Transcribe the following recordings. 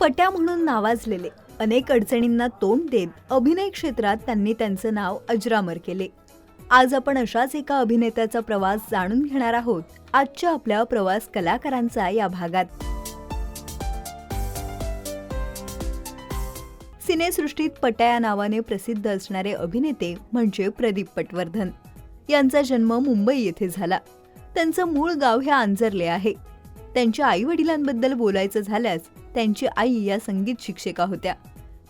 पट्या म्हणून नावाजलेले, अनेक अडचणींना तोंड देत अभिनय क्षेत्रात त्यांनी त्यांचं नाव अजरामर केले. आज आपण अशाच एका अभिनेत्याचा प्रवास जाणून घेणार आहोत आजच्या आपल्या प्रवास कलाकारांचा या भागात. सिनेसृष्टीत पट्या या नावाने प्रसिद्ध असणारे अभिनेते म्हणजे प्रदीप पटवर्धन. यांचा जन्म मुंबई येथे झाला. त्यांचं मूळ गाव हे आंजर्ले आहे. त्यांच्या आई वडिलांबद्दल बोलायचं झाल्यास त्यांची आई या संगीत शिक्षिका होत्या.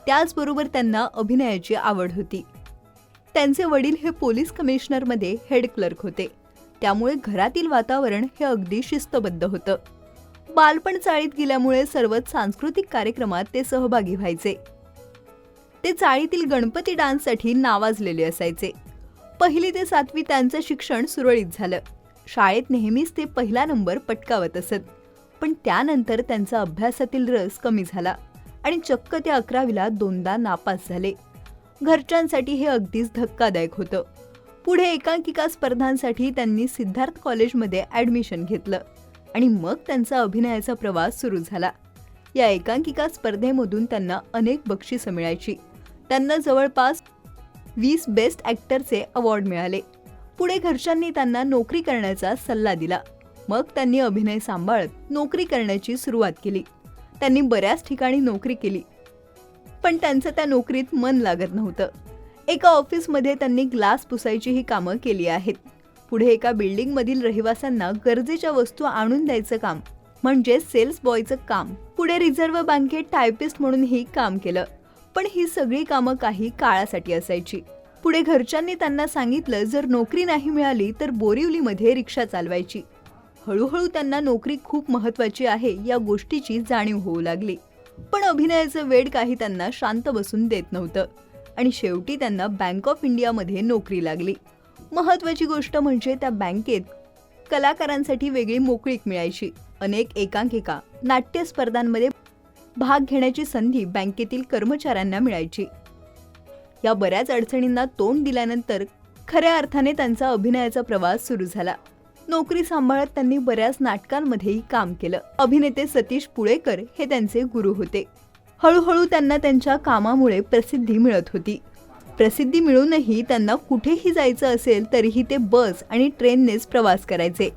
त्याचबरोबर त्यांना अभिनयाची आवड होती. त्यांचे वडील हे पोलीस कमिशनरमध्ये हेड क्लर्क होते. त्यामुळे घरातील वातावरण हे अगदी शिस्तबद्ध होतं. बालपण चाळीत गेल्यामुळे सर्वच सांस्कृतिक कार्यक्रमात ते सहभागी व्हायचे. ते चाळीतील गणपती डान्ससाठी नावाजलेले असायचे. 1ली ते 7वी त्यांचं शिक्षण सुरळीत झालं. शाळेत नेहमीच ते पहिला नंबर पटकावत असत. पण त्यानंतर त्यांचा अभ्यासातील रस कमी झाला आणि चक्क ते 11वीला 2दा नापास झाले. घरच्यांसाठी हे अगदीच धक्कादायक होतं. पुढे एकांकिका स्पर्धांसाठी त्यांनी सिद्धार्थ कॉलेजमध्ये ॲडमिशन घेतलं आणि मग त्यांचा अभिनयाचा प्रवास सुरू झाला. या एकांकिका स्पर्धेमधून त्यांना अनेक बक्षिसं मिळायची. त्यांना जवळपास 20 बेस्ट ॲक्टरचे अवॉर्ड मिळाले. पुढे घरच्यांनी त्यांना नोकरी करण्याचा सल्ला दिला. मग त्यांनी अभिनय सांभाळत नोकरी करण्याची सुरुवात केली. त्यांनी बऱ्याच ठिकाणी नोकरी केली, पण त्यांचं त्या नोकरीत मन लागत नव्हतं. एका ऑफिसमध्ये त्यांनी ग्लास पुसायचीही कामं केली आहेत. पुढे एका बिल्डिंगमधील रहिवाशांना गरजेच्या वस्तू आणून द्यायचं काम म्हणजे सेल्स बॉयचं काम. पुढे रिझर्व्ह बँकेत टायपिस्ट म्हणूनही काम केलं. पण ही सगळी कामं काही काळासाठी असायची. पुढे घरच्यांनी त्यांना सांगितलं जर नोकरी नाही मिळाली तर बोरिवलीमध्ये रिक्षा चालवायची. हळूहळू त्यांना नोकरी खूप महत्त्वाची आहे या गोष्टीची जाणीव होऊ लागली. पण अभिनयाचं वेड काही त्यांना शांत बसून देत नव्हतं आणि शेवटी त्यांना बँक ऑफ इंडियामध्ये नोकरी लागली. महत्त्वाची गोष्ट म्हणजे त्या बँकेत कलाकारांसाठी वेगळी मोकळीक मिळायची. अनेक एकांकिका, नाट्य स्पर्धांमध्ये भाग घेण्याची संधी बँकेतील कर्मचाऱ्यांना मिळायची. या बऱ्याच अडचणींना तोंड दिल्यानंतर खऱ्या अर्थाने त्यांचा अभिनयाचा प्रवास सुरू झाला. नोकरी सांभाळत त्यांनी बऱ्याच नाटकांमध्येही काम केलं. अभिनेते सतीश पुळेकर हे त्यांचे गुरु होते. हळूहळू त्यांना त्यांच्या कामामुळे प्रसिद्धी मिळत होती. प्रसिद्धी मिळूनही त्यांना कुठेही जायचं असेल तरीही ते बस आणि ट्रेननेच प्रवास करायचे.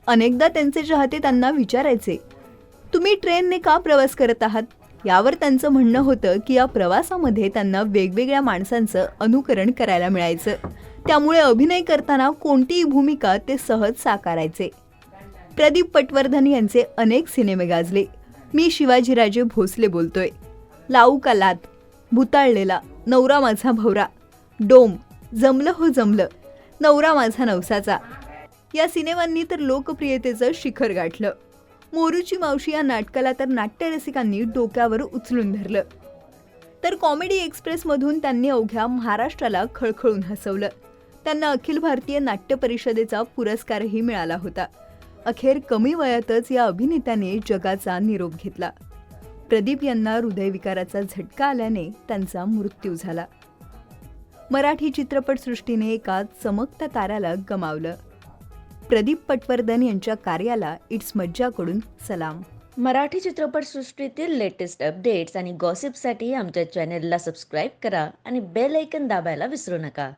अनेकदा त्यांचे चाहते त्यांना विचारायचे, तुम्ही ट्रेनने का प्रवास करत आहात? यावर त्यांचं म्हणणं होतं की या प्रवासामध्ये त्यांना वेगवेगळ्या माणसांचं अनुकरण करायला मिळायचं. त्यामुळे अभिनय करताना कोणतीही भूमिका ते सहज साकारायचे. प्रदीप पटवर्धन यांचे अनेक सिनेमे गाजले. मी शिवाजीराजे भोसले बोलतोय, लावू का लात, भुताळलेला, नवरा माझा भवरा, डोम, जमलं हो जमलं, नवरा माझा नवसाचा या सिनेमांनी तर लोकप्रियतेचं शिखर गाठलं. मोरूची मावशी या नाटकाला तर नाट्यरसिकांनी डोक्यावर उचलून धरलं. तर कॉमेडी एक्सप्रेसमधून त्यांनी अवघ्या महाराष्ट्राला खळखळून हसवलं. त्यांना अखिल भारतीय नाट्य परिषदेचा पुरस्कारही मिळाला होता. अखेर कमी वयातच या अभिनेत्याने जगाचा निरोप घेतला. प्रदीप यांना हृदयविकाराचा झटका आल्याने त्यांचा मृत्यू झाला. मराठी चित्रपटसृष्टीने एका चमकत्या ताऱ्याला गमावलं. प्रदीप पटवर्धन यांच्या कार्याला इट्स मज्जाकडून सलाम. मराठी चित्रपटसृष्टीतील लेटेस्ट अपडेट्स आणि गॉसिपसाठी आमच्या चॅनेलला सबस्क्राईब करा आणि बेल ऐकन दाबायला विसरू नका.